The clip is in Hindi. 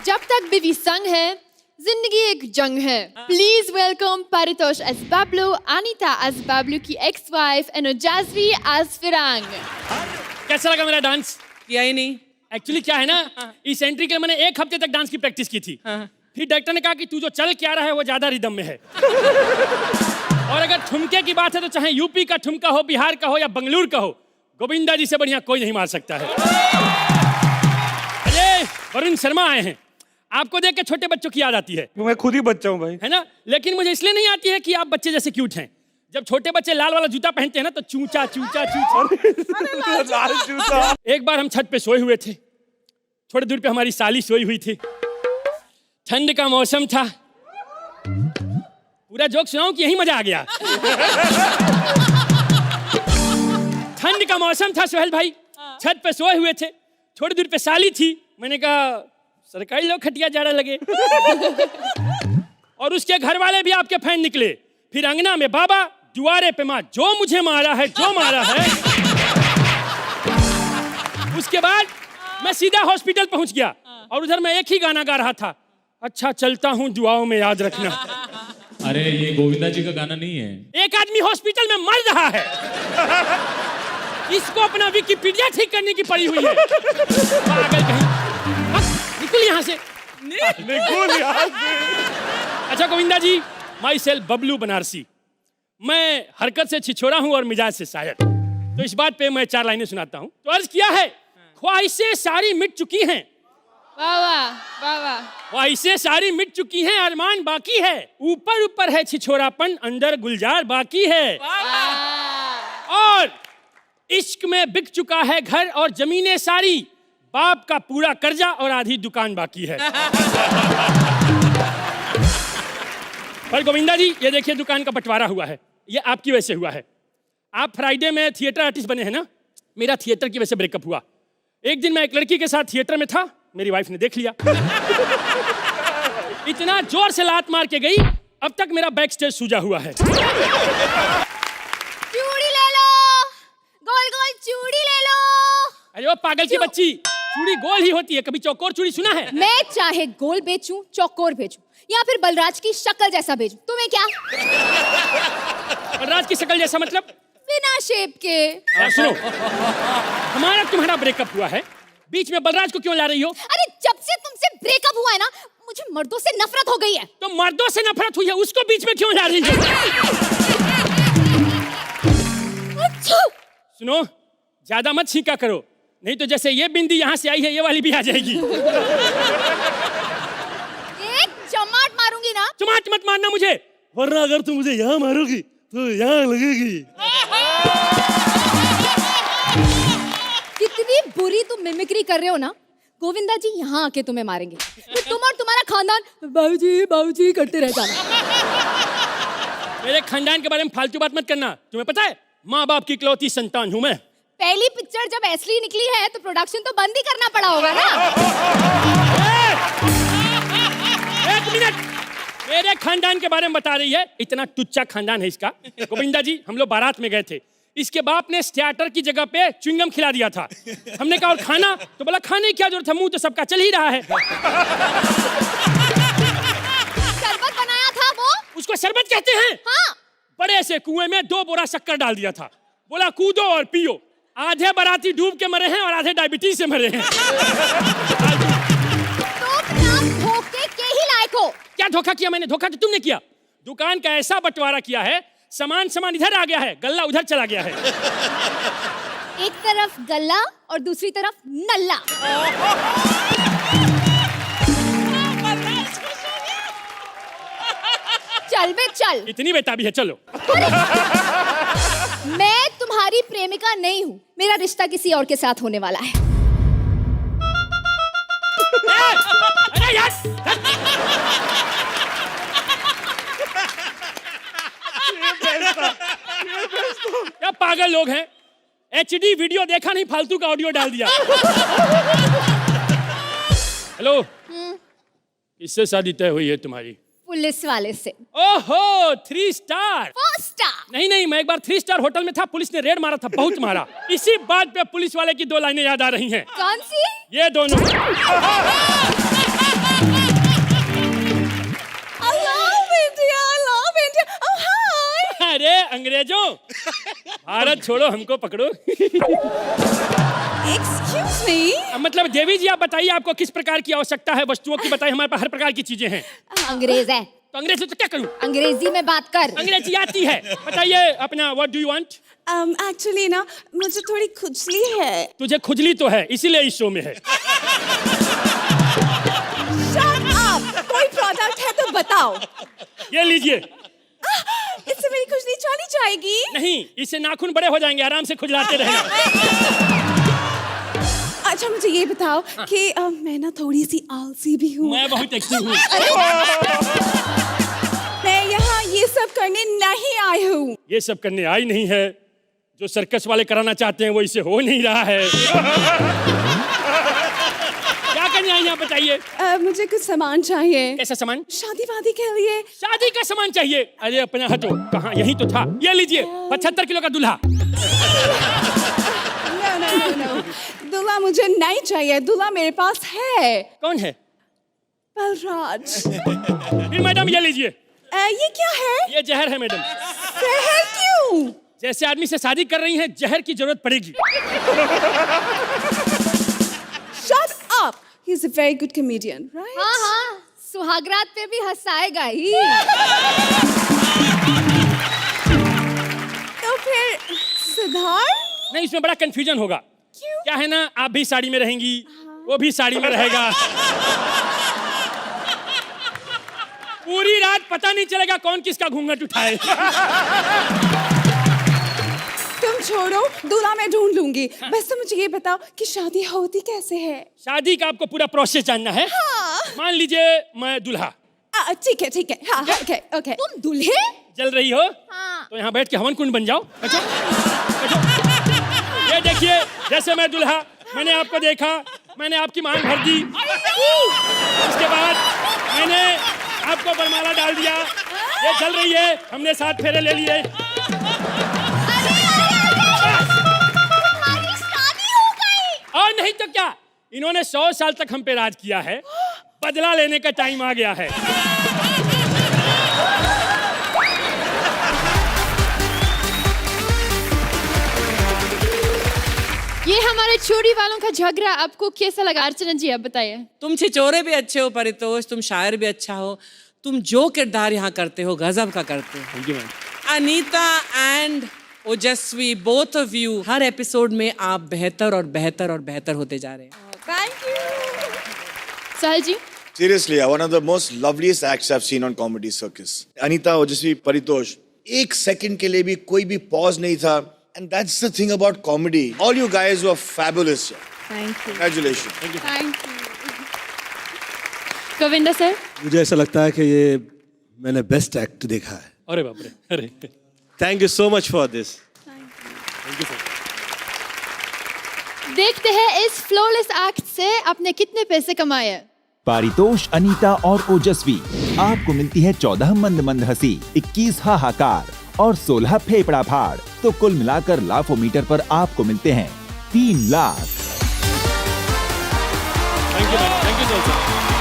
जब तक बीवी संग है, जिंदगी एक जंग है. Please welcome Paritosh as Bablu, Anita as Bablu की ex-wife and Jazvi as Firang. कैसा लगा मेरा डांस? किया ही नहीं. एक्चुअली क्या है ना, इस एंट्री के लिए मैंने 1 हफ्ते तक डांस की प्रैक्टिस की थी. फिर डायरेक्टर ने कहा कि तू जो चल क्या रहा है वो ज्यादा रिदम में है. और अगर ठुमके की बात है तो चाहे यूपी का ठुमका हो, बिहार का हो या बंगलुरु का हो, गोविंदा जी से बढ़िया कोई नहीं मार सकता है. अरे वरुण शर्मा आए हैं. आपको देख के छोटे बच्चों की याद आती है. मैं खुद ही बच्चा हूँ भाई, है ना? लेकिन मुझे इसलिए नहीं आती है कि आप बच्चे जैसे क्यूट हैं. जब छोटे बच्चे लाल वाला जूता पहनते हैं ना तो चूचा चूचा चूचा. लाल जूता. एक बार हम छत पे सोए हुए थे. थोड़ी दूर पे हमारी साली सोई हुई थी. ठंड का मौसम था. पूरा जोक सुनाऊं कि यही मजा आ गया? ठंड का मौसम था सोहेल भाई. छत पे सोए हुए थे. थोड़ी दूर पे साली थी. मैंने कहा सरकारी लोग खटिया जाड़ा लगे. और उसके घर वाले भी आपके फैन निकले. फिर अंगना में बाबा, दुआरे पे माँ, जो मुझे मारा है, जो मारा है. उसके बाद मैं सीधा हॉस्पिटल पहुंच गया और उधर मैं एक ही गाना गा रहा था. अच्छा चलता हूं, दुआओं में याद रखना. अरे ये गोविंदा जी का गाना नहीं है. एक आदमी हॉस्पिटल में मर रहा है. इसको अपना विकिपीडिया ठीक करने की पड़ी हुई है. पागल कहीं. निकल यहाँ से. निकल यहाँ से. अच्छा गोविंदा जी, माई सेल्फ बबलू बनारसी. मैं हरकत से छिछोरा हूँ और मिजाज से शायर. तो इस बात पे मैं 4 लाइनें सुनाता हूँ. तो अर्ज किया है, ख्वाहिशें सारी मिट चुकी हैं. वाह वाह वाह वाह. ख्वाहिशें सारी मिट चुकी हैं, अरमान बाकी है. ऊपर ऊपर है छिछोरापन, अंदर गुलजार बाकी है. और इश्क में बिक चुका है घर और जमीनें सारी. बाप का पूरा कर्जा और आधी दुकान बाकी है. पर गोविंदा जी ये देखिए दुकान का बंटवारा हुआ है. ये आपकी वजह से हुआ है. आप फ्राइडे में थिएटर आर्टिस्ट बने हैं ना. मेरा थिएटर की वजह से ब्रेकअप हुआ. एक दिन मैं एक लड़की के साथ थिएटर में था. मेरी वाइफ ने देख लिया. इतना जोर से लात मार के गई, अब तक मेरा बैक स्टेज सूजा हुआ है. चूड़ी ले लो, गोल गोल चूड़ी ले लो. अरे वो पागल की बच्ची, चूड़ी गोल ही होती है. कभी चौकोर चूड़ी सुना है? मैं चाहे गोल बेचूं, चौकोर बेचूं या फिर बलराज की शक्ल जैसा बेचूं, तुम्हें क्या? बलराज की शक्ल जैसा मतलब? बिना शेप के. सुनो, हमारा तुम्हारा ब्रेकअप हुआ है, बीच में बलराज को क्यों ला रही हो? अरे जब से तुमसे ब्रेकअप हुआ है ना, मुझे मर्दों से नफरत हो गई है. तो मर्दों से नफरत हुई है, उसको बीच में क्यों ला रही हो? अच्छा. सुनो, ज्यादा मत छींका करो, नहीं तो जैसे ये बिंदी यहाँ से आई है, ये वाली भी आ जाएगी. एक चमाट मारूंगी ना. चमाट मत मारना मुझे, वरना अगर तुम मुझे यहाँ मारोगी तो यहाँ लगेगी. कितनी बुरी तुम मिमिक्री कर रहे हो ना. गोविंदा जी यहाँ आके तुम्हें मारेंगे. तो तुम और तुम्हारा खानदान बाबूजी बाबूजी करते रह जाना. मेरे खानदान के बारे में फालतू बात मत करना. तुम्हें पता है माँ बाप की इकलौती संतान हूँ मैं. पहली पिक्चर जब असली निकली है तो प्रोडक्शन तो बंद ही करना पड़ा होगा ना. एक मिनट, मेरे खानदान के बारे में बता रही है. इतना तुच्चा खानदान है इसका. गोविंदा जी, हम लोग बारात में गए थे. इसके बाप ने स्टार्टर की जगह पे च्युइंगम खिला दिया था. हमने कहा और खाना, तो बोला खाने की क्या जरूरत है, मुंह तो सबका चल ही रहा है. शरबत बनाया था वो. उसको शरबत कहते हैं? हाँ. बड़े से कुएं में 2 बोरा शक्कर डाल दिया था. बोला कूदो और पियो. आधे बाराती डूब के मरे हैं और आधे डायबिटीज से मरे हैं. तुम ना धोखे के ही लायक हो. क्या धोखा किया मैंने? धोखा तो तुमने किया. दुकान का ऐसा बंटवारा किया है, सामान इधर आ गया है, गल्ला उधर चला गया है. एक तरफ गल्ला और दूसरी तरफ नल्ला. चल बे चल. इतनी बेताबी है, चलो. मैं तुम्हारी प्रेमिका नहीं हूँ. मेरा रिश्ता किसी और के साथ होने वाला है. अरे यार, क्या पागल लोग हैं. HD वीडियो देखा नहीं, फालतू का ऑडियो डाल दिया. हेलो, किससे शादी तय हुई है तुम्हारी? पुलिस वाले से. ओहो, 3 स्टार. 4 स्टार. नहीं, मैं एक बार 3 स्टार होटल में था, पुलिस ने रेड मारा था, बहुत मारा. इसी बात पे पुलिस वाले की 2 लाइनें याद आ रही हैं. कौन सी? ये दोनों. भारत छोड़ो हमको पकड़ो। Excuse me. मतलब देवी जी आप बताइए आपको किस प्रकार की आवश्यकता है वस्तुओं की, बताइए हमारे पास हर प्रकार की चीजें हैं। अंग्रेज है, तो अंग्रेजी तो क्या करूं? अंग्रेजी में बात कर। अंग्रेजी आती है, बताइए अपना what do you want? Actually ना मुझे थोड़ी खुजली है। तुझे खुजली तो है इसीलिए इस शो में है। Shut up! कोई प्रोडक्ट है तो बताओ। ये लीजिए। इससे मेरी खुजली चली जाएगी? नहीं, इससे नाखून बड़े हो जाएंगे, आराम से खुजलाते रहना। अच्छा मुझे ये बताओ कि मैं ना थोड़ी सी आलसी भी हूँ। मैं बहुत एक्टिव हूँ। मैं यहाँ ये सब करने नहीं आई हूँ। ये सब करने आई नहीं है, जो सर्कस वाले कराना चाहते हैं वो इसे हो नहीं रहा है। क्या करने आई यहाँ बताइए? मुझे कुछ सामान चाहिए। कैसा सामान? शादी वादी के लिए। शादी का सामान चाहिए? अरे अपना हटो, कहाँ, यही तो था। ये लीजिए 75 किलो का दूल्हा। No. दूल्हा मुझे नहीं चाहिए, दूल्हा मेरे पास है। कौन है? बलराज। फिर मैडम ये लीजिए। ये क्या है? ये जहर है मैडम। जहर क्यों? जैसे आदमी से शादी कर रही हैं, जहर की जरूरत पड़ेगी। Shut up! He's a very good comedian, right? हाँ, सुहागरात पे भी हंसाएगा ही। तो फिर सिद्धार्थ? नहीं, इसमें बड़ा कंफ्यूजन होगा। क्यों? क्या है ना, आप भी साड़ी में रहेंगी, वो भी साड़ी में रहेगा। पूरी रात पता नहीं चलेगा कौन किसका घूंघट उठाए। तुम छोड़ो, दूल्हा मैं ढूंढ लूंगी। बस तुम मुझे ये बताओ कि शादी होती कैसे है? शादी का आपको पूरा प्रोसेस जानना है? हाँ। मान लीजिए मैं दूल्हा। ठीक है। हाँ, ओके। तुम दूल्हे? जल रही हो? हाँ। तो यहाँ बैठ के हवन कुंड बन जाओ। बैठो। ये देखिए, जैसे मैं दूल्हा, मैंने आपको देखा, मैंने आपकी मांग भर दी। उसके बाद मैंने आपको वरमाला डाल दिया। ये चल रही है, हमने 7 फेरे ले लिए। और नहीं तो क्या, इन्होंने 100 साल तक हम पे राज किया है, बदला लेने का टाइम आ गया है। ये हमारे चोरी वालों का झगड़ा आपको कैसा लगा? अर्चना जी आप बताइए। तुम छिचोरे भी अच्छे हो परितोष, तुम शायर भी अच्छा हो, तुम जो किरदार यहाँ करते हो गजब का करते हो। Thank you ma'am. Anita and Ojaswi, both of you, हर एपिसोड में आप बेहतर और बेहतर और बेहतर होते जा रहे हैं। Thank you. Sahil ji. Seriously, one of the most loveliest acts I've seen on Comedy Circus. Anita, Ojasvi, Paritosh, एक सेकंड के लिए भी कोई भी पॉज नहीं था, and that's the thing about comedy. All you guys were fabulous. Thank you. Congratulations. Thank you. Govinda sir. मुझे ऐसा लगता है कि ये मैंने बेस्ट एक्ट देखा है। अरे बाप रे, अरे Thank you so much for this. देखते हैं इस फ्लॉलेस एक्ट से आपने कितने पैसे कमाए। पारितोष, अनीता और ओजस्वी, आपको मिलती है 14 मंद मंद हंसी, 21 हाहाकार और 16 फेफड़ा फाड़। तो कुल मिलाकर लाफोमीटर पर आपको मिलते हैं 3 लाख। Thank you sir.